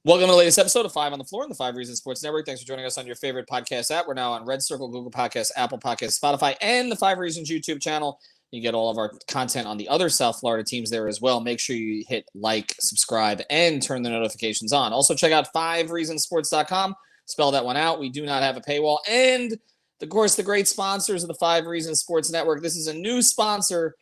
Welcome to the latest episode of Five on the Floor on the Five Reasons Sports Network. Thanks for joining us on your favorite podcast app. We're now on Red Circle, Google Podcasts, Apple Podcasts, Spotify, and the Five Reasons YouTube channel. You get all of our content on the other South Florida teams there as well. Make sure you hit like, subscribe, and turn the notifications on. Also, check out fivereasonsports.com. Spell that one out. We do not have a paywall. And, of course, the great sponsors of the Five Reasons Sports Network. This is a new sponsor,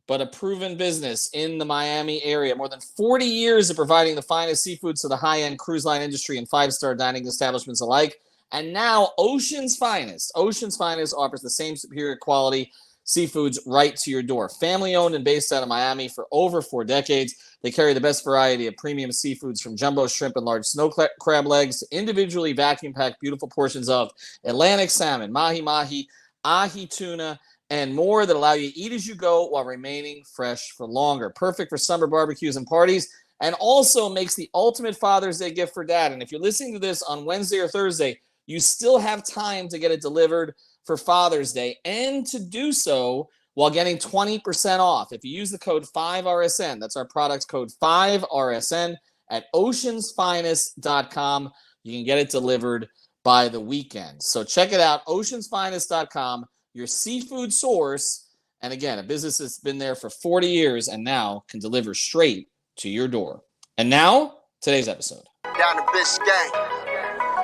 but a proven business in the Miami area. More than 40 years of providing the finest seafoods to the high-end cruise line industry and five-star dining establishments alike. And now Ocean's Finest offers the same superior quality seafoods right to your door. Family-owned and based out of Miami for over 4 decades. They carry the best variety of premium seafoods from jumbo shrimp and large snow crab legs to individually vacuum-packed beautiful portions of Atlantic salmon, mahi-mahi, ahi tuna, and more that allow you to eat as you go while remaining fresh for longer. Perfect for summer barbecues and parties, and also makes the ultimate Father's Day gift for dad. And if you're listening to this on Wednesday or Thursday, you still have time to get it delivered for Father's Day, and to do so while getting 20% off. If you use the code 5RSN, that's our product code 5RSN at oceansfinest.com. You can get it delivered by the weekend. So check it out, oceansfinest.com. Your seafood source, and again, a business that's been there for 40 years and now can deliver straight to your door. And now, today's episode. Down the Biscayne.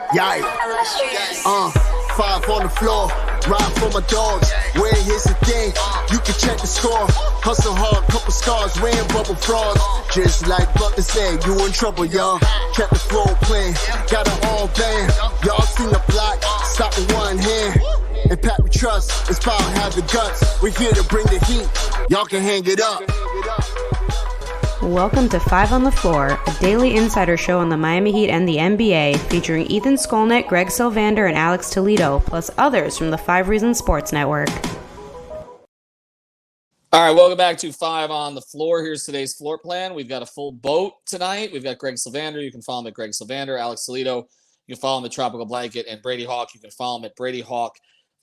Yikes. Five on the floor, ride for my dogs. Where here's the thing, you can check the score. Hustle hard, couple scars, wearing bubble frogs. Just like Butler said, you in trouble, y'all. Kept the floor playing, got it all band. Y'all seen the block, stop with one hand. And Pat we trust, it's power, have the guts. We're here to bring the heat, y'all can hang it up. Welcome to Five on the Floor, a daily insider show on the Miami Heat and the NBA, featuring Ethan Skolnick, Greg Sylvander, and Alex Toledo, plus others from the Five Reasons Sports Network. All right, welcome back to Five on the Floor. Here's today's floor plan. We've got a full boat tonight. We've got Greg Sylvander. You can follow him at Greg Sylvander. Alex Toledo, you can follow him at Tropical Blanket. And Brady Hawk, you can follow him at Brady Hawk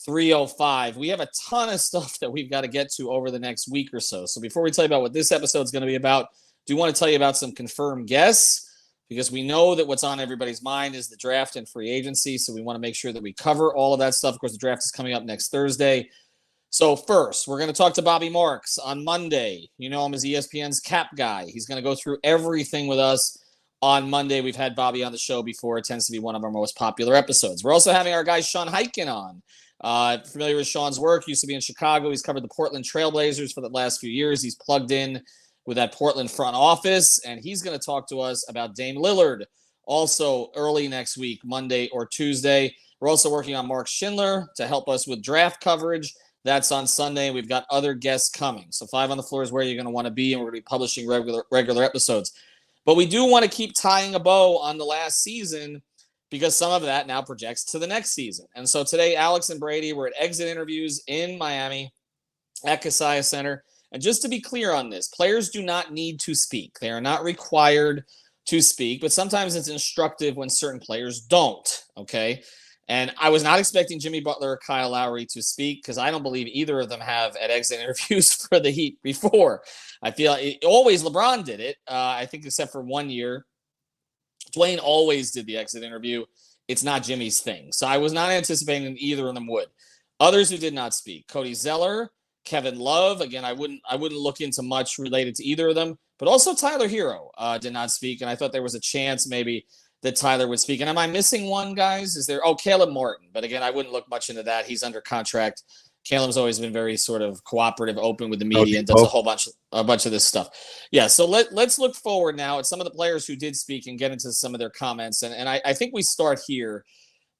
305. We have a ton of stuff that we've got to get to over the next week or so. So before we tell you about what this episode is going to be about, do want to tell you about some confirmed guests, because we know that what's on everybody's mind is the draft and free agency. So we want to make sure that we cover all of that stuff. Of course, the draft is coming up next Thursday. So first, we're going to talk to Bobby Marks on Monday. You know him as ESPN's cap guy. He's going to go through everything with us on Monday. We've had Bobby on the show before. It tends to be one of our most popular episodes. We're also having our guy Sean Hyken on. Familiar with Sean's work, used to be in Chicago. He's covered the Portland Trailblazers for the last few years. He's plugged in with that Portland front office, and he's going to talk to us about Dame Lillard also early next week, Monday or Tuesday. We're also working on Mark Schindler to help us with draft coverage. That's on Sunday. We've got other guests coming. So Five on the Floor is where you're going to want to be, and we're going to be publishing regular episodes. But we do want to keep tying a bow on the last season, because some of that now projects to the next season. And so today, Alex and Brady were at exit interviews in Miami at Kaseya Center. And just to be clear on this, players do not need to speak. They are not required to speak, but sometimes it's instructive when certain players don't, okay? And I was not expecting Jimmy Butler or Kyle Lowry to speak, because I don't believe either of them have at exit interviews for the Heat before. I feel always LeBron did it, I think, except for 1 year. Dwayne always did the exit interview. It's not Jimmy's thing. So I was not anticipating either of them would. Others who did not speak: Cody Zeller, Kevin Love. Again, I wouldn't look into much related to either of them, but also Tyler Hero did not speak. And I thought there was a chance maybe that Tyler would speak. And am I missing one, guys? Is there? Oh, Caleb Martin. But again, I wouldn't look much into that. He's under contract. Caleb's always been very sort of cooperative, open with the media, and does a bunch of this stuff. Yeah, so let's look forward now at some of the players who did speak and get into some of their comments. And I think we start here.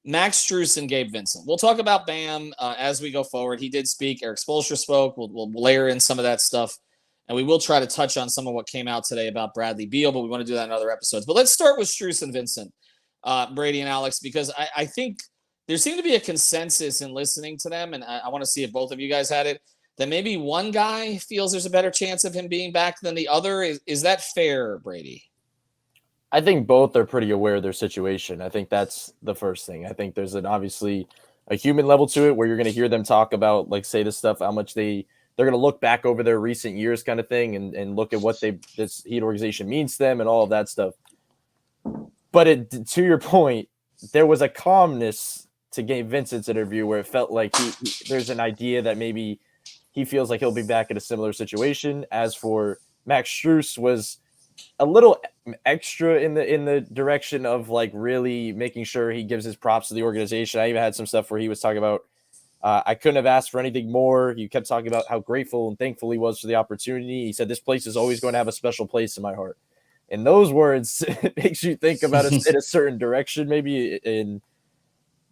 Max Strus and Gabe Vincent. We'll talk about Bam as we go forward. He did speak. Erik Spoelstra spoke. We'll layer in some of that stuff. And we will try to touch on some of what came out today about Bradley Beal, but we want to do that in other episodes. But let's start with Strus and Vincent, Brady and Alex, because I think there seemed to be a consensus in listening to them, and I want to see if both of you guys had it, that maybe one guy feels there's a better chance of him being back than the other. Is that fair, Brady? I think both are pretty aware of their situation. I think that's the first thing. I think there's obviously a human level to it where you're going to hear them talk about, like, say this stuff, how much they're going to look back over their recent years kind of thing and look at what this Heat organization means to them and all of that stuff. But to your point, there was a calmness to Gabe Vincent's interview where it felt like there's an idea that maybe he feels like he'll be back in a similar situation. As for Max Strus, was a little extra in the direction of like really making sure he gives his props to the organization. I even had some stuff where he was talking about I couldn't have asked for anything more. He kept talking about how grateful and thankful he was for the opportunity. He said, this place is always going to have a special place in my heart. And those words, it makes you think about it in a certain direction, maybe. And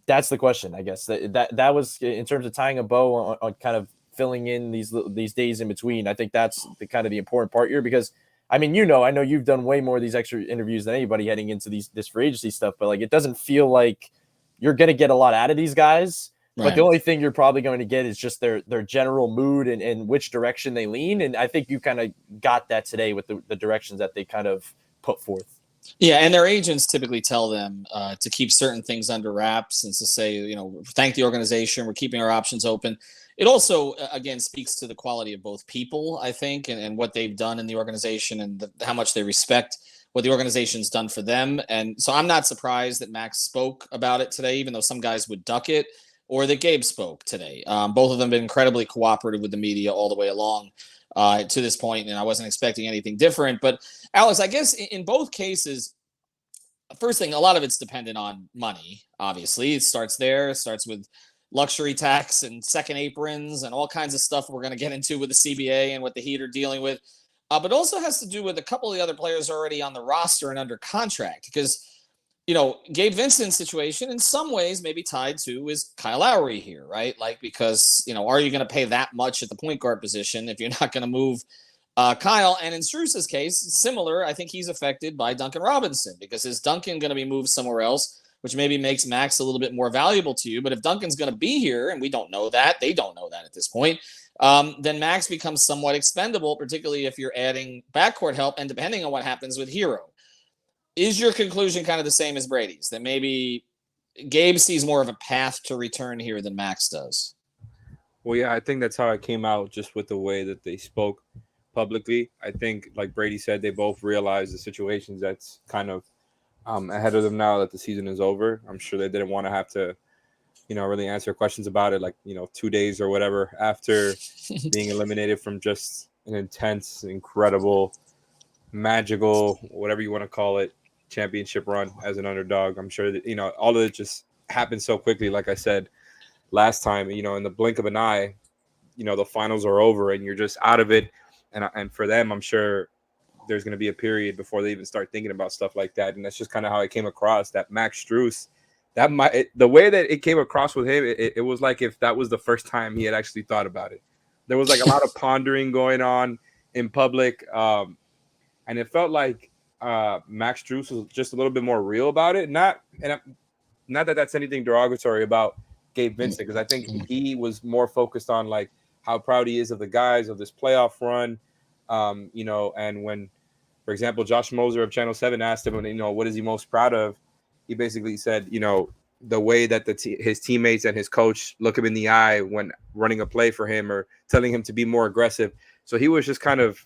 that's the question, I guess. That was in terms of tying a bow on kind of filling in these days in between. I think that's the important part here, because I mean, I know you've done way more of these extra interviews than anybody heading into this free agency stuff, but like, it doesn't feel like you're going to get a lot out of these guys. Right. But the only thing you're probably going to get is just their general mood and which direction they lean. And I think you kind of got that today with the directions that they kind of put forth. Yeah, and their agents typically tell them to keep certain things under wraps and to say, thank the organization, we're keeping our options open. It also, again, speaks to the quality of both people, I think, and what they've done in the organization and how much they respect what the organization's done for them. And so I'm not surprised that Max spoke about it today, even though some guys would duck it, or that Gabe spoke today. Both of them have been incredibly cooperative with the media all the way along to this point, and I wasn't expecting anything different. But, Alex, I guess in both cases, first thing, a lot of it's dependent on money, obviously. It starts there. It starts with luxury tax and second aprons and all kinds of stuff we're going to get into with the CBA and what the Heat are dealing with. But also has to do with a couple of the other players already on the roster and under contract, because Gabe Vincent's situation in some ways maybe tied to is Kyle Lowry here, right? Like, because, are you going to pay that much at the point guard position if you're not going to move Kyle? And in Strus's case, similar, I think he's affected by Duncan Robinson, because is Duncan going to be moved somewhere else, which maybe makes Max a little bit more valuable to you. But if Duncan's going to be here, and we don't know that, they don't know that at this point, then Max becomes somewhat expendable, particularly if you're adding backcourt help and depending on what happens with Hero. Is your conclusion kind of the same as Brady's, that maybe Gabe sees more of a path to return here than Max does? Well, yeah, I think that's how it came out, just with the way that they spoke publicly. I think, like Brady said, they both realized the situations that's kind of ahead of them now that the season is over. I'm sure they didn't want to have to, really answer questions about it, like, 2 days or whatever after being eliminated from just an intense, incredible, magical, whatever you want to call it, championship run as an underdog. I'm sure that, all of it just happened so quickly. Like I said last time, in the blink of an eye, the finals are over and you're just out of it. And for them, I'm sure there's going to be a period before they even start thinking about stuff like that. And that's just kind of how it came across, that Max Strus, the way that it came across with him, it was like if that was the first time he had actually thought about it. There was like a lot of pondering going on in public. And it felt like Max Strus was just a little bit more real about it. Not that that's anything derogatory about Gabe Vincent, because I think he was more focused on like how proud he is of the guys of this playoff run. And when, for example, Josh Moser of Channel 7 asked him, what is he most proud of? He basically said, the way that his teammates and his coach look him in the eye when running a play for him or telling him to be more aggressive. So he was just kind of,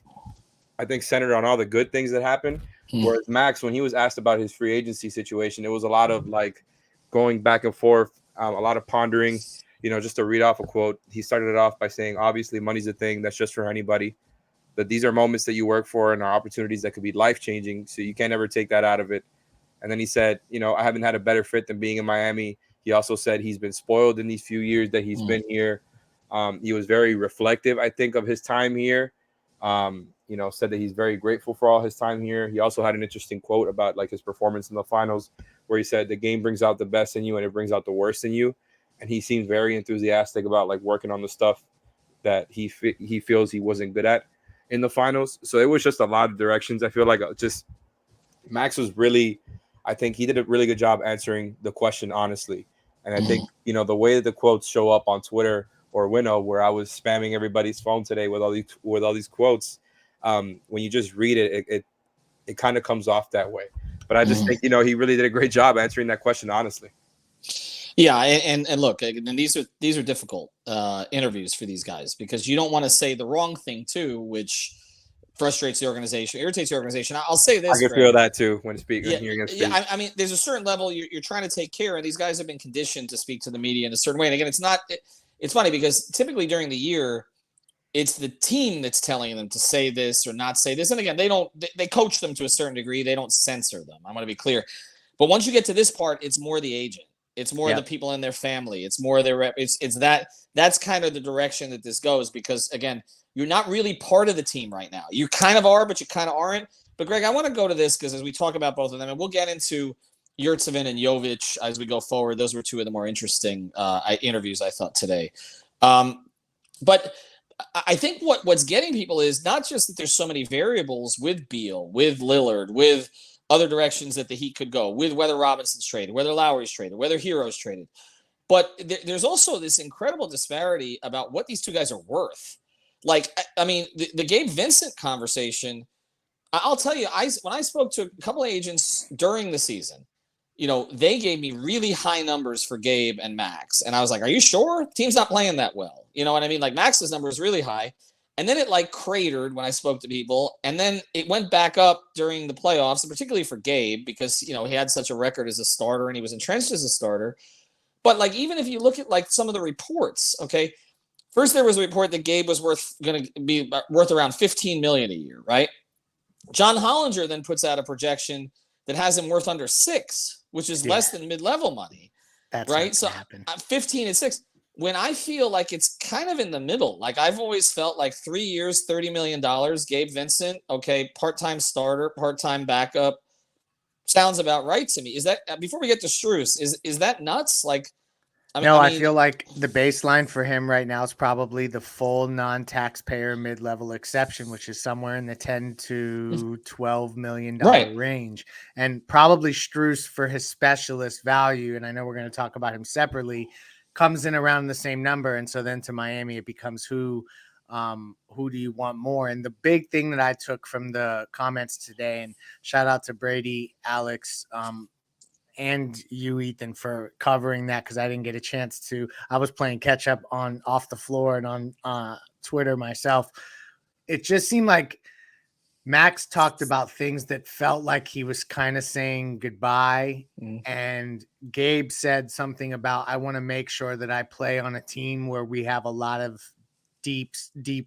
I think, centered on all the good things that happened. Whereas Max, when he was asked about his free agency situation, it was a lot of like going back and forth, a lot of pondering. Just to read off a quote, he started it off by saying, obviously money's a thing, that's just for anybody. But these are moments that you work for and are opportunities that could be life-changing, so you can't ever take that out of it. And then he said, I haven't had a better fit than being in Miami. He also said he's been spoiled in these few years that he's been here. He was very reflective, I think, of his time here. Said that he's very grateful for all his time here. He also had an interesting quote about like his performance in the finals, where he said the game brings out the best in you and it brings out the worst in you. And he seemed very enthusiastic about like working on the stuff that he feels he wasn't good at in the finals. So it was just a lot of directions. I feel like just Max was really, I think he did a really good job answering the question honestly. And I think, the way that the quotes show up on Twitter or Winnow, where I was spamming everybody's phone today with all these quotes, when you just read it, it kind of comes off that way. But I just think, he really did a great job answering that question honestly. Yeah, and look, and these are difficult interviews for these guys, because you don't want to say the wrong thing too, which frustrates the organization, irritates the organization. I'll say this. I can Greg. feel that too when speaking. Yeah, I mean, there's a certain level you're trying to take care, and these guys have been conditioned to speak to the media in a certain way. And again, it's funny because typically during the year, it's the team that's telling them to say this or not say this. And again, they coach them to a certain degree. They don't censor them. I want to be clear. But once you get to this part, it's more the agent. It's more the people in their family. It's more their rep. It's that's kind of the direction that this goes because again, you're not really part of the team right now. You kind of are, but you kind of aren't. But Greg, I want to go to this because as we talk about both of them, and we'll get into Yurtseven and Jovic as we go forward. Those were two of the more interesting interviews I thought today. But I think what's getting people is not just that there's so many variables with Beal, with Lillard, with other directions that the Heat could go, with whether Robinson's traded, whether Lowry's traded, whether Hero's traded. But there's also this incredible disparity about what these two guys are worth. Like, I mean, the Gabe Vincent conversation, I'll tell you, when I spoke to a couple of agents during the season, you know, they gave me really high numbers for Gabe and Max. And I was like, are you sure? Team's not playing that well. You know what I mean? Like Max's number is really high. And then it like cratered when I spoke to people. And then it went back up during the playoffs, and particularly for Gabe, because, you know, he had such a record as a starter and he was entrenched as a starter. But like, even if you look at like some of the reports, okay, first there was a report that Gabe was going to be worth around $15 million a year, right? John Hollinger then puts out a projection that has him worth under $6 million, which is less than mid-level money. That's right. So 15 and 6. When I feel like it's kind of in the middle, like I've always felt like 3 years, $30 million, Gabe Vincent, okay, part-time starter, part-time backup, sounds about right to me. Is that, before we get to Strus, is that nuts? Like, I feel like the baseline for him right now is probably the full non-taxpayer mid-level exception, which is somewhere in the $10 to $12 million range. And probably Strus for his specialist value, and I know we're going to talk about him separately, comes in around the same number. And so then to Miami, it becomes who do you want more? And the big thing that I took from the comments today, and shout out to Brady, Alex, and you, Ethan, for covering that, because I didn't get a chance to. I was playing catch up on Off the Floor and on Twitter myself. It just seemed like Max talked about things that felt like he was kind of saying goodbye. And Gabe said something about, I want to make sure that I play on a team where we have a lot of deep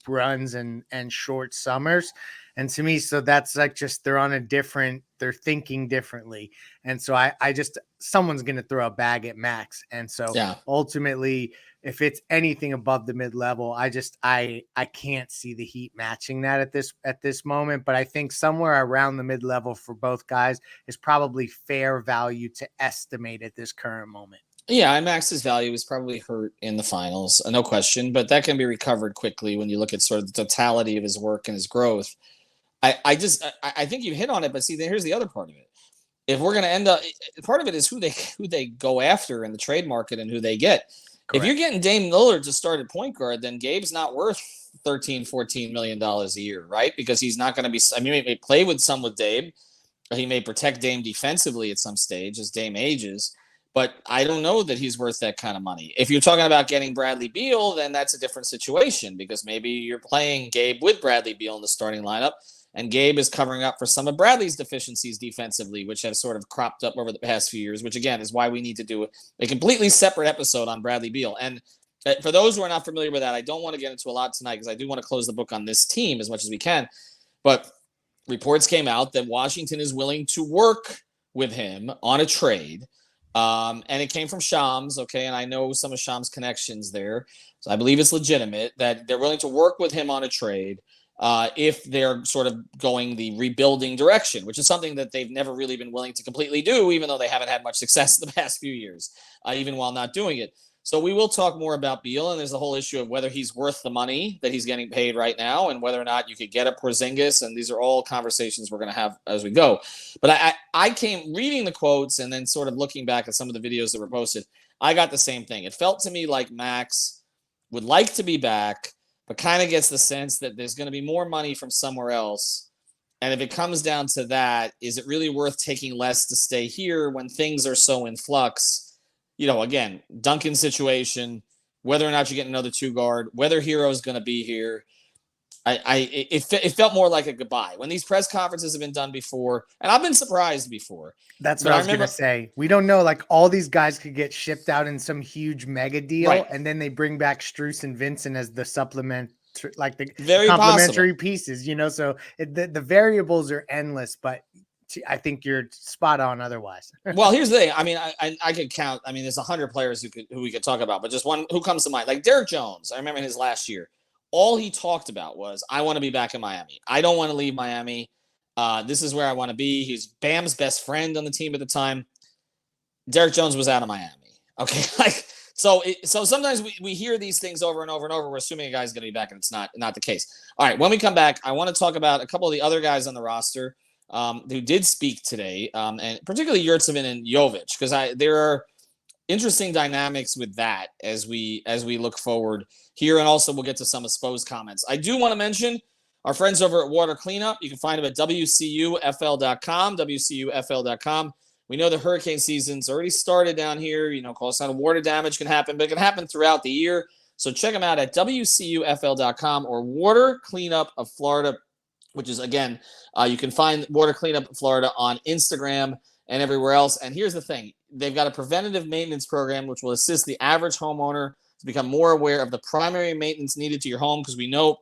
runs and short summers. And to me, so that's like just they're thinking differently. And so I just, someone's going to throw a bag at Max. And so ultimately, if it's anything above the mid-level, I can't see the Heat matching that at this moment. But I think somewhere around the mid-level for both guys is probably fair value to estimate at this current moment. Yeah, and Max's value is probably hurt in the finals, no question, but that can be recovered quickly when you look at sort of the totality of his work and his growth. I think you hit on it, but see, here's the other part of it. If we're going to end up, part of it is who they go after in the trade market and who they get. Correct. If you're getting Dame Lillard to start at point guard, then Gabe's not worth $13-14 million a year, right? Because he's not going to be. I mean, he may play with Dame. He may protect Dame defensively at some stage as Dame ages. But I don't know that he's worth that kind of money. If you're talking about getting Bradley Beal, then that's a different situation because maybe you're playing Gabe with Bradley Beal in the starting lineup, and Gabe is covering up for some of Bradley's deficiencies defensively, which have sort of cropped up over the past few years, which, again, is why we need to do a completely separate episode on Bradley Beal. And for those who are not familiar with that, I don't want to get into a lot tonight because I do want to close the book on this team as much as we can. But reports came out that Washington is willing to work with him on a trade. And it came from Shams, okay, and I know some of Shams' connections there, so I believe it's legitimate that they're willing to work with him on a trade if they're sort of going the rebuilding direction, which is something that they've never really been willing to completely do, even though they haven't had much success in the past few years, even while not doing it. So we will talk more about Beal, and there's the whole issue of whether he's worth the money that he's getting paid right now and whether or not you could get a Porzingis, and these are all conversations we're going to have as we go. But I came reading the quotes and then sort of looking back at some of the videos that were posted, I got the same thing. It felt to me like Max would like to be back, but kind of gets the sense that there's going to be more money from somewhere else. And if it comes down to that, is it really worth taking less to stay here when things are so in flux? You know, again, Duncan's situation, whether or not you get another two guard, whether Hero's going to be here. It felt more like a goodbye when these press conferences have been done before, and I've been surprised before. That's what I was going to say. We don't know, like, all these guys could get shipped out in some huge mega deal, right, and then they bring back Strus and Vincent as the supplement, like the very complementary pieces, so the variables are endless, but I think you're spot on otherwise. Well, here's the thing. I mean, I could count. I mean, there's 100 players who we could talk about, but just one who comes to mind, like Derek Jones. I remember his last year. All he talked about was, I want to be back in Miami. I don't want to leave Miami. This is where I want to be. He's Bam's best friend on the team at the time. Derek Jones was out of Miami. Okay. So sometimes we hear these things over and over and over. We're assuming a guy's going to be back, and it's not the case. All right. When we come back, I want to talk about a couple of the other guys on the roster who did speak today, and particularly Yurtseven and Jovic, because there are interesting dynamics with that as we look forward here, and also we'll get to some of Spo's comments. I do want to mention our friends over at Water Cleanup. You can find them at WCUFL.com, WCUFL.com. We know the hurricane season's already started down here. Call sign of water damage can happen, but it can happen throughout the year. So check them out at WCUFL.com or Water Cleanup of Florida, which is, again, you can find Water Cleanup of Florida on Instagram and everywhere else. And here's the thing. They've got a preventative maintenance program which will assist the average homeowner to become more aware of the primary maintenance needed to your home, because we know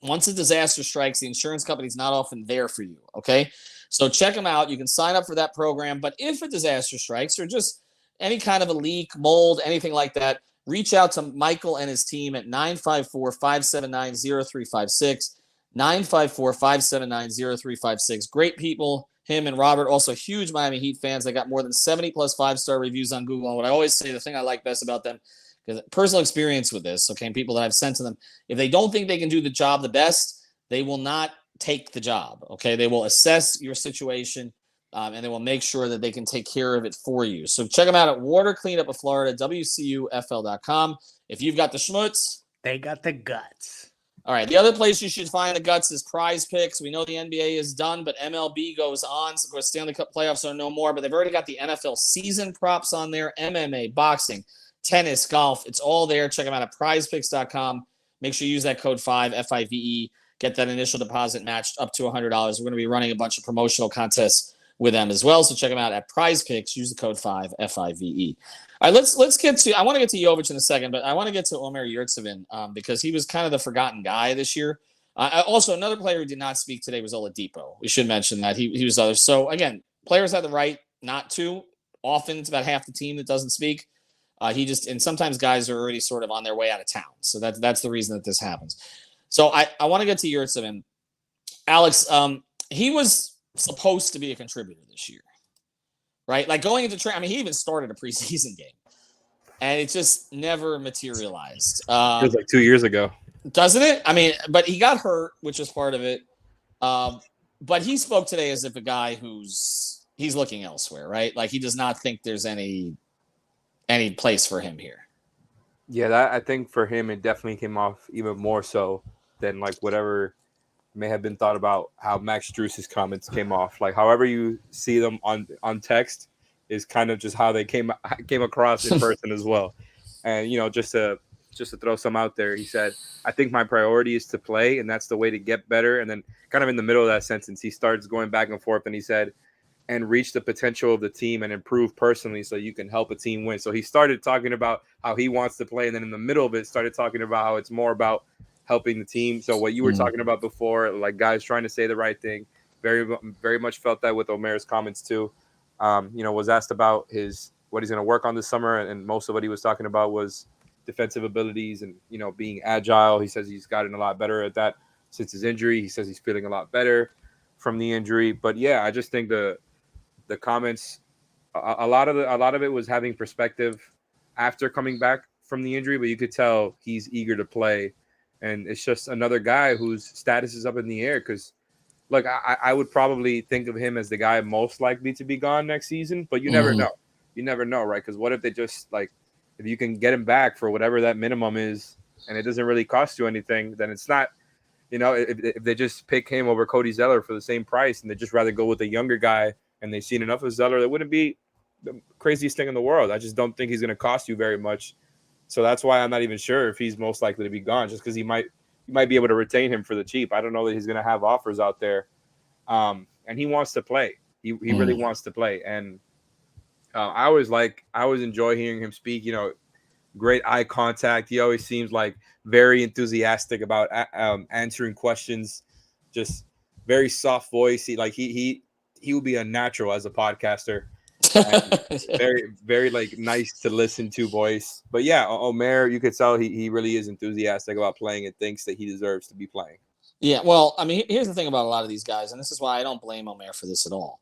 once a disaster strikes, the insurance company's not often there for you, okay? So check them out. You can sign up for that program. But if a disaster strikes or just any kind of a leak, mold, anything like that, reach out to Michael and his team at 954-579-0356, 954-579-0356. Great people. Him and Robert, also huge Miami Heat fans. They got more than 70-plus five-star reviews on Google. And what I always say, the thing I like best about them, because personal experience with this, okay, people that I've sent to them, if they don't think they can do the job the best, they will not take the job, okay? They will assess your situation, and they will make sure that they can take care of it for you. So check them out at Water Cleanup of Florida, WCUFL.com. If you've got the schmutz, they got the guts. All right, the other place you should find the guts is Prize Picks. We know the NBA is done, but MLB goes on. So, of course, Stanley Cup playoffs are no more, but they've already got the NFL season props on there, MMA, boxing, tennis, golf. It's all there. Check them out at prizepicks.com. Make sure you use that code 5, F-I-V-E. Get that initial deposit matched up to $100. We're going to be running a bunch of promotional contests with them as well. So check them out at Prize Picks. Use the code 5, F-I-V-E. All right, let's get to – I want to get to Jovic in a second, but I want to get to Omer Yurtseven because he was kind of the forgotten guy this year. Also, another player who did not speak today was Oladipo. We should mention that. He was other. So, again, players have the right not to. Often it's about half the team that doesn't speak. And sometimes guys are already sort of on their way out of town. So that's the reason that this happens. So I want to get to Yurtseven. Alex, he was supposed to be a contributor this year, right? Like going into training, he even started a preseason game, and it just never materialized. It was like 2 years ago. Doesn't it? But he got hurt, which was part of it. But he spoke today as if a guy he's looking elsewhere, right? Like he does not think there's any place for him here. Yeah, I think for him, it definitely came off even more so than like whatever may have been thought about how Max Strus's comments came off. Like however you see them on text is kind of just how they came across in person as well. And, just to throw some out there, he said, I think my priority is to play, and that's the way to get better. And then kind of in the middle of that sentence, he starts going back and forth, and he said, and reach the potential of the team and improve personally so you can help a team win. So he started talking about how he wants to play, and then in the middle of it started talking about how it's more about helping the team. So what you were talking about before, like guys trying to say the right thing, very, very much felt that with Omer's comments too. Was asked about what he's going to work on this summer, and most of what he was talking about was defensive abilities and, being agile. He says he's gotten a lot better at that since his injury. He says he's feeling a lot better from the injury. But yeah, I just think the comments, a lot of it was having perspective after coming back from the injury, but you could tell he's eager to play. And it's just another guy whose status is up in the air because, look, I would probably think of him as the guy most likely to be gone next season, but you never know. You never know, right? Because what if they just, if you can get him back for whatever that minimum is and it doesn't really cost you anything, then it's not, if they just pick him over Cody Zeller for the same price and they just rather go with a younger guy and they've seen enough of Zeller, that wouldn't be the craziest thing in the world. I just don't think he's going to cost you very much. So that's why I'm not even sure if he's most likely to be gone, just because you might be able to retain him for the cheap. I don't know that he's going to have offers out there. And he wants to play. He really wants to play. And I always enjoy hearing him speak, great eye contact. He always seems like very enthusiastic about answering questions, just very soft voice. He would be a natural as a podcaster. Very, very like nice to listen to voice. But yeah, Omer, you could tell he really is enthusiastic about playing and thinks that he deserves to be playing. Yeah, well, I mean, here's the thing about a lot of these guys, and this is why I don't blame Omer for this at all.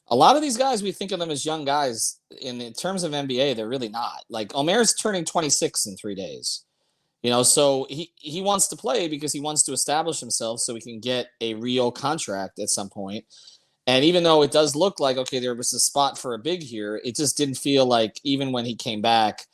A lot of these guys, we think of them as young guys. In terms of NBA, they're really not. Like, Omer's turning 26 in 3 days. So he wants to play because he wants to establish himself so he can get a real contract at some point. And even though it does look like, okay, there was a spot for a big here, it just didn't feel like, even when he came back,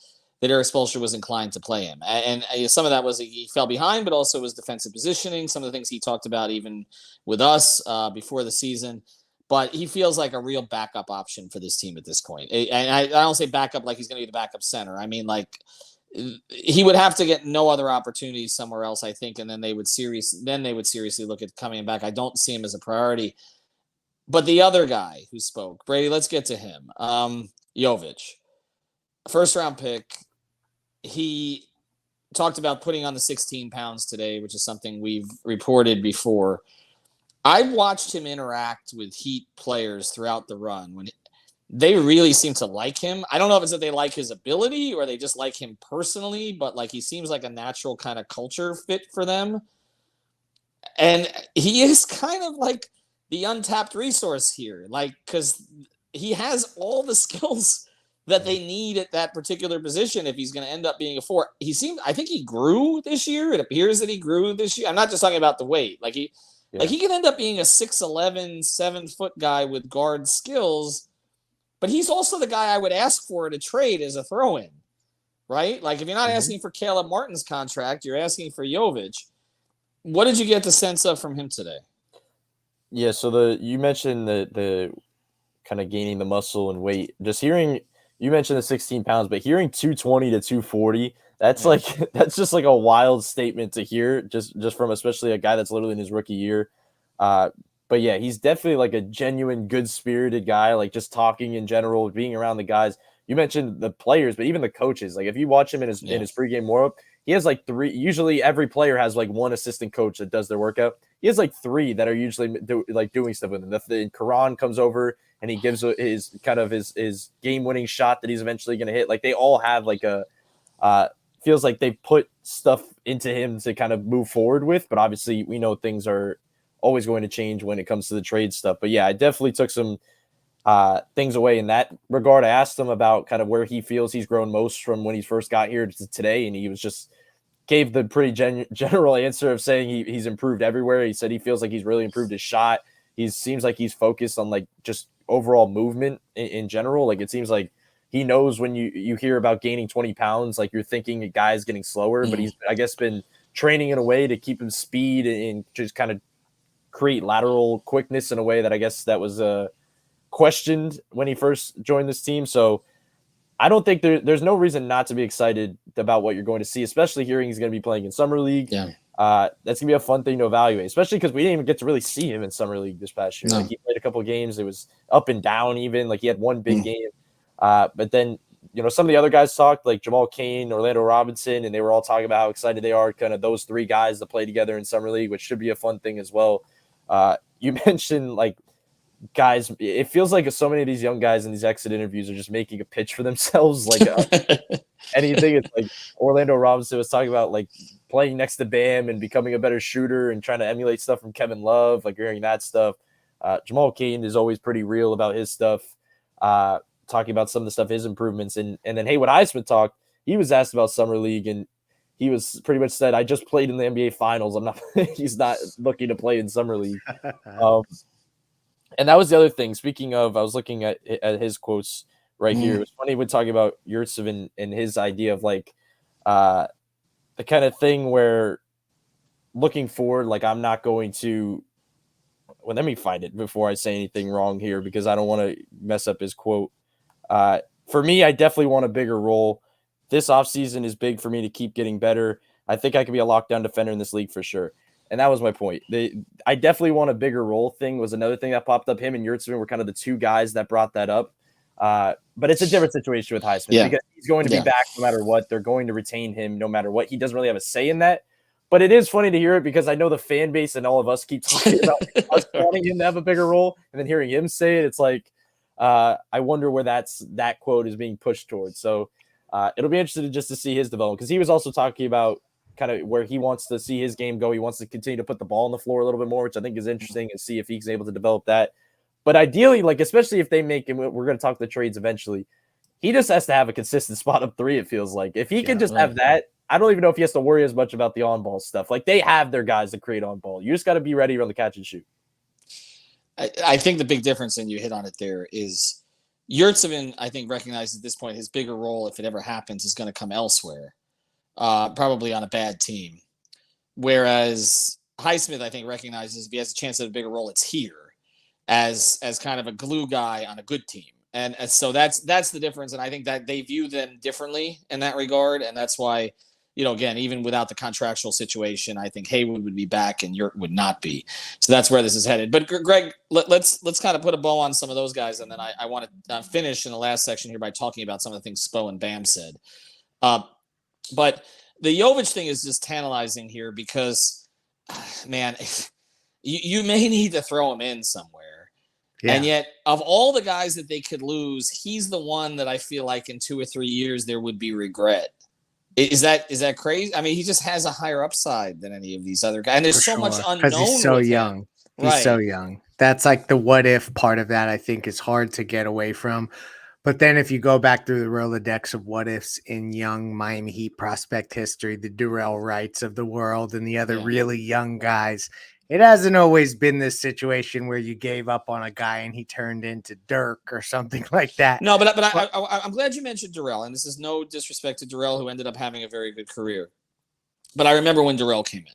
that Erik Spoelstra was inclined to play him. And some of that was he fell behind, but also was defensive positioning, some of the things he talked about even with us before the season. But he feels like a real backup option for this team at this point. And I don't say backup like he's going to be the backup center. I mean, like, he would have to get no other opportunities somewhere else, I think, and then they would seriously look at coming back. I don't see him as a priority. But the other guy who spoke, Brady, let's get to him. Jovic, first-round pick. He talked about putting on the 16 pounds today, which is something we've reported before. I've watched him interact with Heat players throughout the run when they really seem to like him. I don't know if it's that they like his ability or they just like him personally, but like he seems like a natural kind of culture fit for them. And he is kind of like the untapped resource here, like, because he has all the skills that they need at that particular position if he's going to end up being a 4. I think he grew this year. It appears that he grew this year. I'm not just talking about the weight. Like he can end up being a 6'11", 7-foot guy with guard skills, but he's also the guy I would ask for to trade as a throw-in, right? Like, if you're not asking for Caleb Martin's contract, you're asking for Jovic. What did you get the sense of from him today? Yeah, so you mentioned the kind of gaining the muscle and weight. Just hearing you mentioned the 16 pounds, but hearing 220 to 240, that's just like a wild statement to hear, just from especially a guy that's literally in his rookie year. But yeah, he's definitely like a genuine, good-spirited guy, like just talking in general, being around the guys. You mentioned the players, but even the coaches. Like, if you watch him in his pregame warm-up, he has like 3. Usually every player has like one assistant coach that does their workout. He has like 3 that are usually doing stuff with him. The Karan comes over and he gives his game-winning shot that he's eventually going to hit. Like, they all have like feels like they put stuff into him to kind of move forward with. But obviously we know things are always going to change when it comes to the trade stuff. But yeah, I definitely took some things away in that regard. I asked him about kind of where he feels he's grown most from when he first got here to today, and he was just gave the pretty general answer of saying he's improved everywhere. He said he feels like he's really improved his shot. He seems like he's focused on like just overall movement in general. Like, it seems like he knows when you hear about gaining 20 pounds, like, you're thinking a guy's getting slower, but he's, I guess, been training in a way to keep him speed and just kind of create lateral quickness in a way that I guess that was questioned when he first joined this team. So I don't think there's no reason not to be excited about what you're going to see, especially hearing he's going to be playing in Summer League. Yeah. That's going to be a fun thing to evaluate, especially because we didn't even get to really see him in Summer League this past year. No. Like, he played a couple of games. It was up and down even. Like, he had one big game. But then, some of the other guys talked, like Jamal Cain, Orlando Robinson, and they were all talking about how excited they are, kind of those 3 guys to play together in Summer League, which should be a fun thing as well. You mentioned, like, guys, it feels like so many of these young guys in these exit interviews are just making a pitch for themselves. Like, anything. It's like Orlando Robinson was talking about, like, playing next to Bam and becoming a better shooter and trying to emulate stuff from Kevin Love, like hearing that stuff. Jamal Cain is always pretty real about his stuff, talking about some of the stuff, his improvements. And then Haywood Highsmith talked. He was asked about Summer League, and he was pretty much said, I just played in the NBA Finals. He's not looking to play in Summer League. And that was the other thing. Speaking of, I was looking at his quotes right here. It was funny when talking about Yurtseven and his idea of, like, the kind of thing where looking forward, like, I'm not going to – well, let me find it before I say anything wrong here because I don't want to mess up his quote. For me, I definitely want a bigger role. This offseason is big for me to keep getting better. I think I could be a lockdown defender in this league for sure. And that was my point. I definitely want a bigger role thing was another thing that popped up. Him and Yurtseven were kind of the two guys that brought that up. But it's a different situation with Highsmith because he's going to be back no matter what. They're going to retain him no matter what. He doesn't really have a say in that. But it is funny to hear it because I know the fan base and all of us keep talking about us wanting him to have a bigger role. And then hearing him say it, it's like, I wonder where that quote is being pushed towards. So it'll be interesting just to see his development because he was also talking about kind of where he wants to see his game go. He wants to continue to put the ball on the floor a little bit more, which I think is interesting, and see if he's able to develop that. But ideally, like, especially if they make him, we're going to talk the trades eventually, he just has to have a consistent spot up three, it feels like. If he can just have that, I don't even know if he has to worry as much about the on-ball stuff. Like, they have their guys that create on-ball. You just got to be ready on the catch and shoot. I think the big difference, and you hit on it there, is Yurtseven, I think, recognizes at this point his bigger role, if it ever happens, is going to come elsewhere. Probably on a bad team. Whereas Highsmith, I think, recognizes if he has a chance at a bigger role, it's here as kind of a glue guy on a good team. And so that's the difference. And I think that they view them differently in that regard. And that's why, again, even without the contractual situation, I think Haywood would be back and Yurt would not be. So that's where this is headed. But Greg, let's kind of put a bow on some of those guys. And then I want to finish in the last section here by talking about some of the things Spo and Bam said. But the Jovic thing is just tantalizing here because, man, you may need to throw him in somewhere. Yeah. And yet, of all the guys that they could lose, he's the one that I feel like in 2 or 3 years there would be regret. Is that crazy? I mean, he just has a higher upside than any of these other guys. And there's so much unknown because he's so young. He's so young. That's like the what if part of that, I think, is hard to get away from. But then if you go back through the Rolodex of what ifs in young Miami Heat prospect history, the Durrell Wrights of the world and the other really young guys, it hasn't always been this situation where you gave up on a guy and he turned into Dirk or something like that. No, but I'm glad you mentioned Durrell, and this is no disrespect to Durrell, who ended up having a very good career. But I remember when Durrell came in.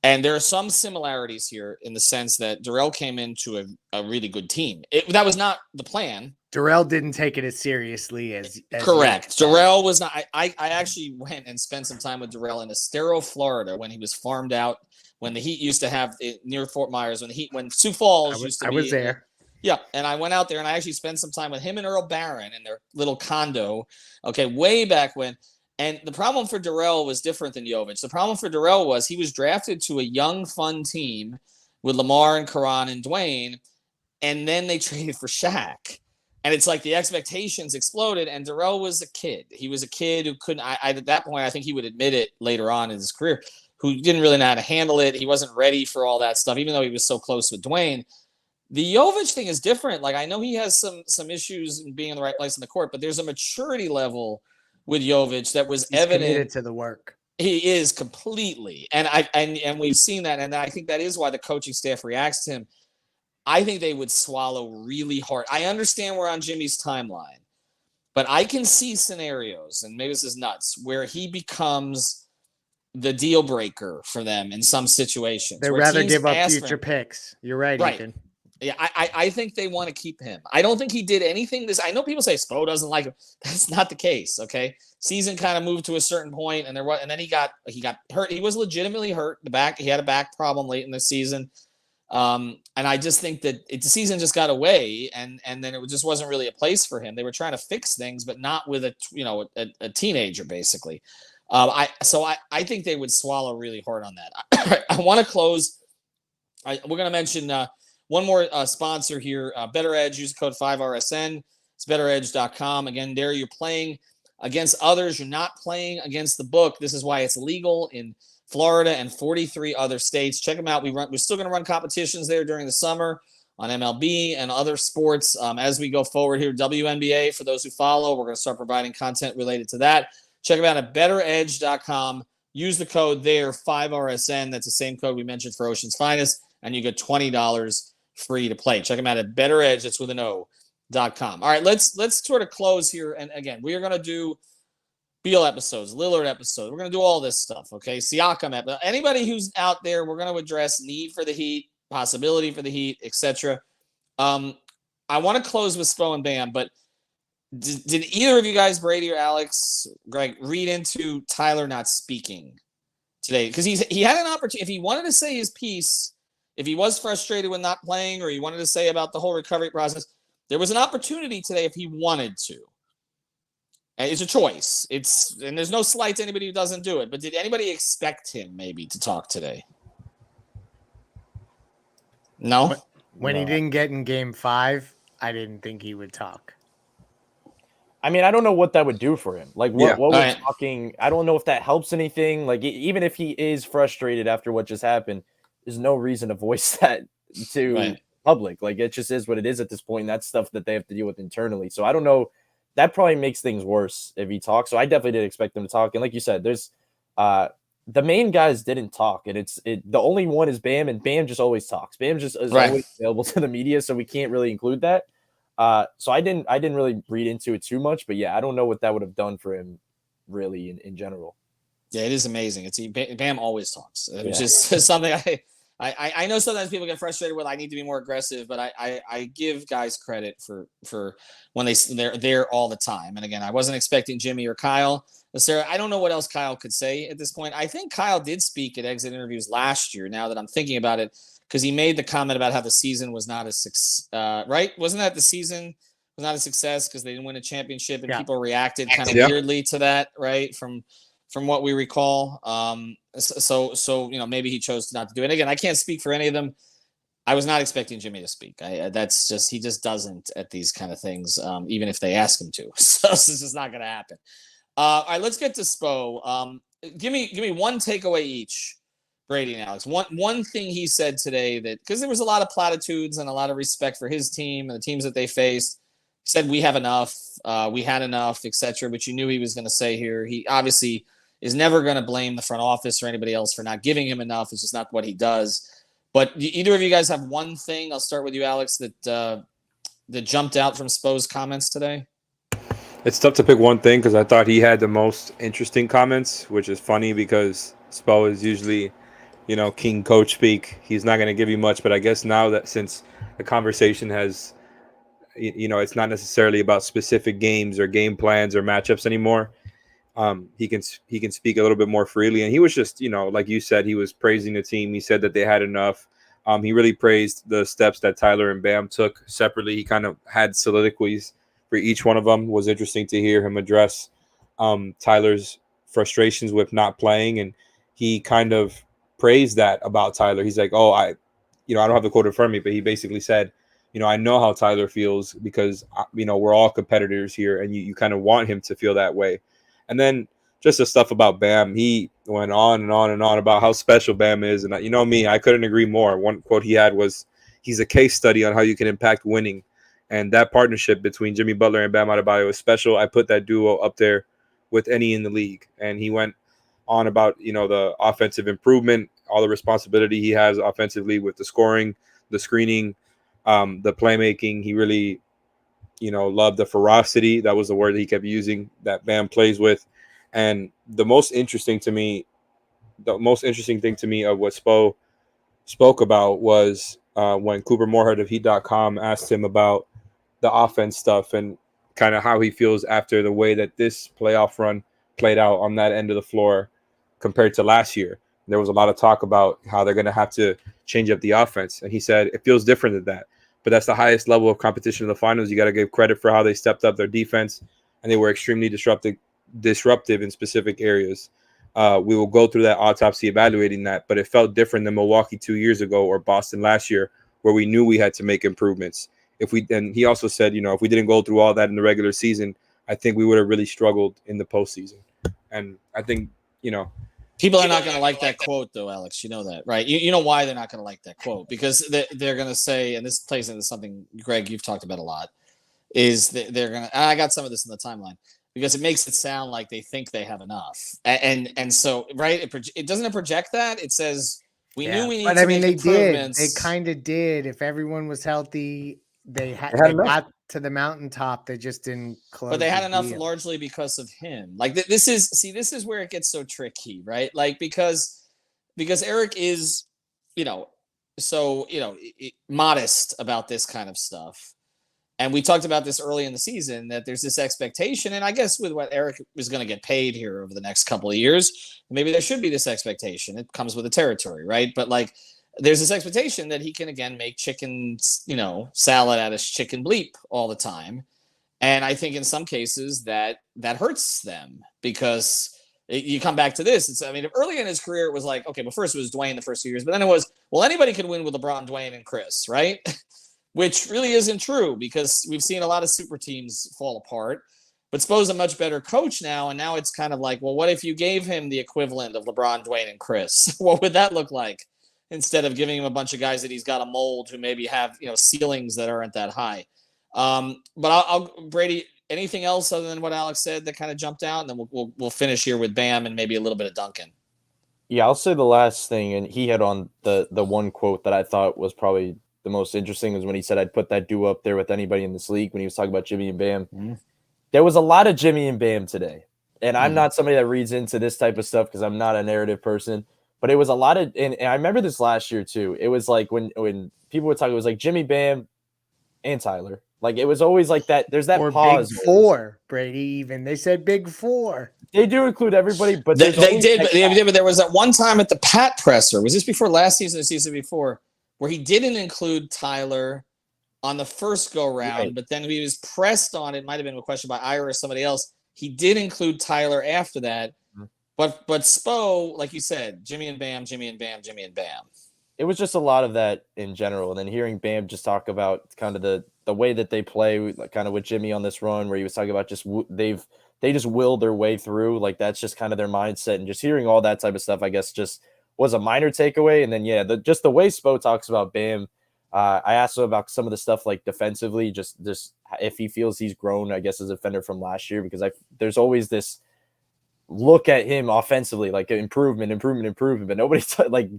And there are some similarities here in the sense that Durrell came into a really good team. That was not the plan. Durrell didn't take it as seriously as correct. Durrell was not. I actually went and spent some time with Durrell in Estero, Florida, when he was farmed out. When the Heat used to have near Fort Myers, when Sioux Falls used to be. I was there. Yeah, and I went out there and I actually spent some time with him and Earl Barron in their little condo. Okay, way back when. And the problem for Durrell was different than Jovic. The problem for Durrell was he was drafted to a young, fun team with Lamar and Karan and Dwayne, and then they traded for Shaq. And it's like the expectations exploded, and Durrell was a kid. He was a kid who couldn't – at that point, I think he would admit it later on in his career, who didn't really know how to handle it. He wasn't ready for all that stuff, even though he was so close with Dwayne. The Jovic thing is different. Like, I know he has some issues in being in the right place in the court, but there's a maturity level – with Jovic that was evident. Committed to the work. He is completely. And we've seen that. And I think that is why the coaching staff reacts to him. I think they would swallow really hard. I understand we're on Jimmy's timeline, but I can see scenarios, and maybe this is nuts, where he becomes the deal breaker for them in some situations. They'd rather give up future picks. You're right, Ethan. Yeah, I think they want to keep him. I don't think he did anything. I know people say Spo doesn't like him. That's not the case. Okay, season kind of moved to a certain point, and then he got hurt. He was legitimately hurt. He had a back problem late in the season, and I just think that the season just got away, and then it just wasn't really a place for him. They were trying to fix things, but not with a teenager basically. I think they would swallow really hard on that. I want to close. We're going to mention. One more sponsor here, Better Edge. Use the code 5RSN. It's betteredge.com. Again, there you're playing against others. You're not playing against the book. This is why it's legal in Florida and 43 other states. Check them out. We're still going to run competitions there during the summer on MLB and other sports as we go forward here. WNBA, for those who follow, we're going to start providing content related to that. Check them out at betteredge.com. Use the code there, 5RSN. That's the same code we mentioned for Ocean's Finest, and you get $20 free to play. Check them out at Better Edge. That's with an O.com. All right, let's sort of close here. And again, we are going to do Beal episodes, Lillard episodes. We're going to do all this stuff, okay? Siakam episode. Anybody who's out there, we're going to address need for the Heat, possibility for the Heat, etc. I want to close with Spo and Bam, but did either of you guys, Brady or Alex, Greg, read into Tyler not speaking today because he had an opportunity. If he wanted to say his piece, if he was frustrated with not playing, or he wanted to say about the whole recovery process, there was an opportunity today if he wanted to. And it's a choice. And there's no slight to anybody who doesn't do it. But did anybody expect him maybe to talk today? No. When he didn't get in Game 5, I didn't think he would talk. I mean, I don't know what that would do for him. Like, what we're right. talking, I don't know if that helps anything. Like, even if he is frustrated after what just happened, there's no reason to voice that to public. Like, it just is what it is at this point. That's stuff that they have to deal with internally. So I don't know. That probably makes things worse if he talks. So I definitely did expect him to talk. And like you said, there's the main guys didn't talk, and the only one is Bam, and Bam just always talks. Bam just is always available to the media, so we can't really include that. So I didn't really read into it too much, but yeah, I don't know what that would have done for him really in general. Yeah, it is amazing. Bam always talks, which is something I know sometimes people get frustrated with. I need to be more aggressive, but I give guys credit for when they're there all the time. And again, I wasn't expecting Jimmy or Kyle. Sarah, I don't know what else Kyle could say at this point. I think Kyle did speak at exit interviews last year, now that I'm thinking about it, because he made the comment about how the season was not a success, right? Wasn't that the season was not a success because they didn't win a championship, and people reacted kind of weirdly to that, right? From what we recall. So maybe he chose not to do it. And again, I can't speak for any of them. I was not expecting Jimmy to speak. He just doesn't at these kind of things, even if they ask him to. So this is not going to happen. All right, let's get to Spo. Give me one takeaway each, Brady and Alex. One thing he said today, that because there was a lot of platitudes and a lot of respect for his team and the teams that they faced. He said we have enough, we had enough, etc. But you knew he was going to say here. He obviously is never going to blame the front office or anybody else for not giving him enough. It's just not what he does. But either of you guys have one thing? I'll start with you, Alex, that jumped out from Spo's comments today. It's tough to pick one thing because I thought he had the most interesting comments, which is funny because Spo is usually, king coach speak. He's not going to give you much, but I guess now that since the conversation has, it's not necessarily about specific games or game plans or matchups anymore. He can speak a little bit more freely, and he was just, like you said, he was praising the team. He said that they had enough. He really praised the steps that Tyler and Bam took separately. He kind of had soliloquies for each one of them. It was interesting to hear him address Tyler's frustrations with not playing, and he kind of praised that about Tyler. He's like, I don't have the quote in front of me, but he basically said, I know how Tyler feels because, we're all competitors here, and you kind of want him to feel that way. And then just the stuff about Bam, he went on and on and on about how special Bam is. And me, I couldn't agree more. One quote he had was, he's a case study on how you can impact winning. And that partnership between Jimmy Butler and Bam Adebayo is special. I put that duo up there with any in the league. And he went on about, the offensive improvement, all the responsibility he has offensively with the scoring, the screening, the playmaking. He really, loved the ferocity. That was the word that he kept using that Bam plays with. And the most interesting thing to me of what Spo spoke about was when Cooper Moorhead of Heat.com asked him about the offense stuff and kind of how he feels after the way that this playoff run played out on that end of the floor compared to last year. There was a lot of talk about how they're going to have to change up the offense. And he said, it feels different than that. But that's the highest level of competition in the finals. You got to give credit for how they stepped up their defense, and they were extremely disruptive in specific areas. We will go through that autopsy evaluating that, but it felt different than Milwaukee 2 years ago or Boston last year, where we knew we had to make improvements. And he also said, if we didn't go through all that in the regular season, I think we would have really struggled in the postseason. And I think, people are not going to like that quote, though, Alex. You know that, right? You know why they're not going to like that quote? Because they're going to say, and this plays into something, Greg, you've talked about a lot, is that they're going to – I got some of this in the timeline, because it makes it sound like they think they have enough. And so, right, it doesn't project that. It says we knew we needed to make improvements. They kind of did. If everyone was healthy, they got to the mountaintop. They just didn't close. But they had enough largely because of him. Like this is where it gets so tricky, right? Like because Erik is, modest about this kind of stuff. And we talked about this early in the season, that there's this expectation, and I guess with what Erik is going to get paid here over the next couple of years, maybe there should be this expectation. It comes with the territory, right? But like, there's this expectation that he can again make chicken, salad out of chicken bleep all the time. And I think in some cases that hurts them, because you come back to this. Early in his career, it was like, okay, well, first it was Dwayne the first few years, but then it was, well, anybody could win with LeBron, Dwayne, and Chris, right? Which really isn't true, because we've seen a lot of super teams fall apart. But Spo's a much better coach now, and now it's kind of like, well, what if you gave him the equivalent of LeBron, Dwayne, and Chris? What would that look like, instead of giving him a bunch of guys that he's got to mold, who maybe have ceilings that aren't that high? But Brady, anything else other than what Alex said that kind of jumped out, and then we'll finish here with Bam and maybe a little bit of Duncan. Yeah, I'll say the last thing, and he had on the one quote that I thought was probably the most interesting, was when he said, I'd put that duo up there with anybody in this league, when he was talking about Jimmy and Bam. Mm-hmm. There was a lot of Jimmy and Bam today. And I'm not somebody that reads into this type of stuff because I'm not a narrative person. But it was a lot of, and I remember this last year too. It was like when people would talk, it was like Jimmy, Bam, and Tyler. Like, it was always like that. There's that pause. Big four, Brady. Even they said big four. They do include everybody, but they did. But there was that one time at the Pat presser. Was this before last season or the season before, where he didn't include Tyler on the first go round, right. But then he was pressed on it. Might have been a question by Ira or somebody else. He did include Tyler after that. Mm-hmm. But Spo, like you said, Jimmy and Bam, Jimmy and Bam, Jimmy and Bam. It was just a lot of that in general. And then hearing Bam just talk about kind of the way that they play, kind of with Jimmy on this run, where he was talking about just they just willed their way through. Like, that's just kind of their mindset. And just hearing all that type of stuff, I guess, just was a minor takeaway. And then, just the way Spo talks about Bam, I asked him about some of the stuff like defensively, just if he feels he's grown, I guess, as a defender from last year, because there's always this look at him offensively, like improvement, but nobody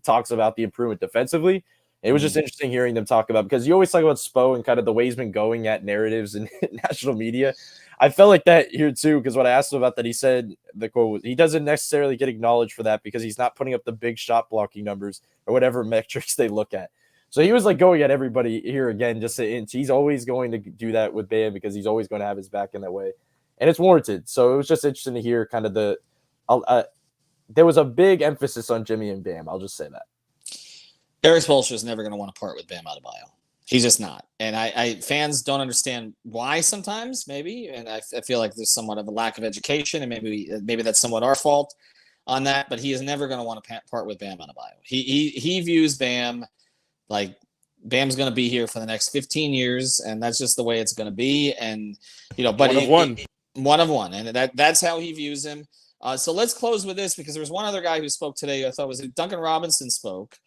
talks about the improvement defensively. It was just interesting hearing them talk about, because you always talk about Spo and kind of the way he's been going at narratives and national media. I felt like that here too, because what I asked him about that, he said the quote was, he doesn't necessarily get acknowledged for that because he's not putting up the big shot blocking numbers or whatever metrics they look at. So he was like going at everybody here again, just saying he's always going to do that with Bam because he's always going to have his back in that way. And it's warranted. So it was just interesting to hear kind of there was a big emphasis on Jimmy and Bam. I'll just say that. Erik Spoelstra is never going to want to part with Bam Adebayo. He's just not. And I fans don't understand why sometimes, maybe. And I feel like there's somewhat of a lack of education, and maybe that's somewhat our fault on that. But he is never going to want to part with Bam Adebayo. He views Bam like Bam's going to be here for the next 15 years, and that's just the way it's going to be. And but one of one, and that's how he views him. So let's close with this, because there was one other guy who spoke today. I thought was Duncan Robinson spoke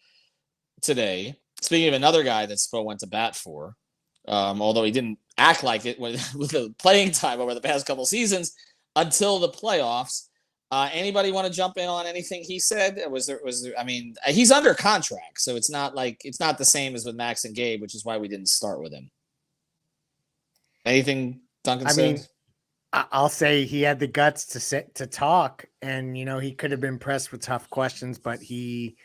today. Speaking of another guy that Spo went to bat for, although he didn't act like it with the playing time over the past couple seasons until the playoffs. Anybody want to jump in on anything he said? Was there? I mean, he's under contract, so it's not the same as with Max and Gabe, which is why we didn't start with him. Anything Duncan said? Mean, I'll say he had the guts to talk, and he could have been pressed with tough questions, but he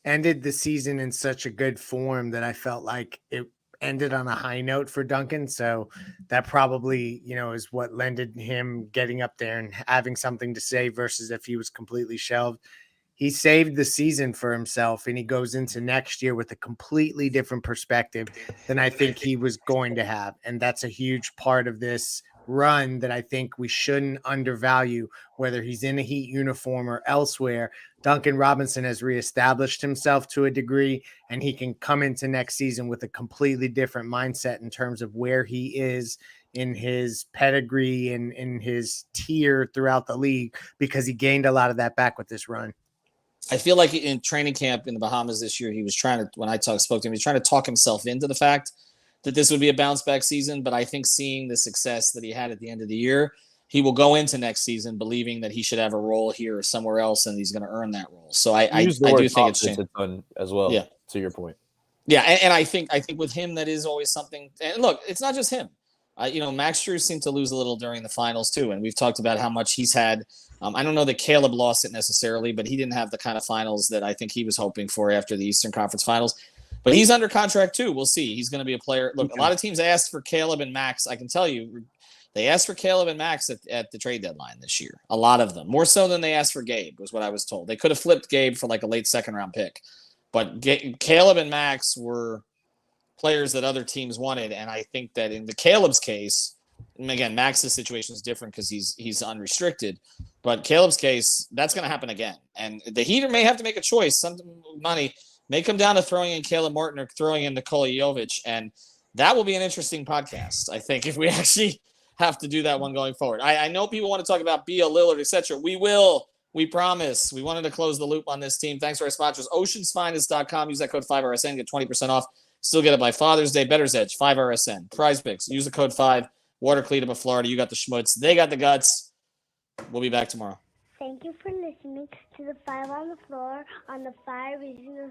ended the season in such a good form that I felt like it ended on a high note for Duncan. So that probably, is what lended him getting up there and having something to say versus if he was completely shelved. He saved the season for himself, and he goes into next year with a completely different perspective than I think he was going to have. And that's a huge part of this run that I think we shouldn't undervalue, whether he's in a Heat uniform or elsewhere. Duncan Robinson has reestablished himself to a degree, and he can come into next season with a completely different mindset in terms of where he is in his pedigree and in his tier throughout the league, because he gained a lot of that back with this run. I feel like in training camp in the Bahamas this year, he was trying to, when I spoke to him, he was trying to talk himself into the fact that this would be a bounce back season. But I think seeing the success that he had at the end of the year, he will go into next season believing that he should have a role here or somewhere else, and he's going to earn that role. So I do think it's changed as well. Yeah. To your point. Yeah. And I think with him, that is always something. And look, it's not just him. Max Strus seemed to lose a little during the finals too. And we've talked about how much he's had. I don't know that Caleb lost it necessarily, but he didn't have the kind of finals that I think he was hoping for after the Eastern Conference Finals. But he's under contract too. We'll see. He's going to be a player. Look, a lot of teams asked for Caleb and Max. I can tell you, they asked for Caleb and Max at the trade deadline this year. A lot of them. More so than they asked for Gabe, was what I was told. They could have flipped Gabe for like a late second-round pick. But Caleb and Max were players that other teams wanted. And I think that in the Caleb's case, and again, Max's situation is different because he's unrestricted. But Caleb's case, that's going to happen again. And the Heat may have to make a choice. Some money may come down to throwing in Caleb Martin or throwing in Nikola Jovic. And that will be an interesting podcast, I think, if we actually have to do that one going forward. I know people want to talk about Beal, Lillard, etc. We will. We promise. We wanted to close the loop on this team. Thanks to our sponsors, oceansfinest.com. Use that code 5RSN. Get 20% off. Still get it by Father's Day. Better's Edge, 5RSN. Prize Picks. Use the code 5. Water Cleanup of Florida. You got the schmutz. They got the guts. We'll be back tomorrow. Thank you for listening to the 5 on the Floor on the 5 Regional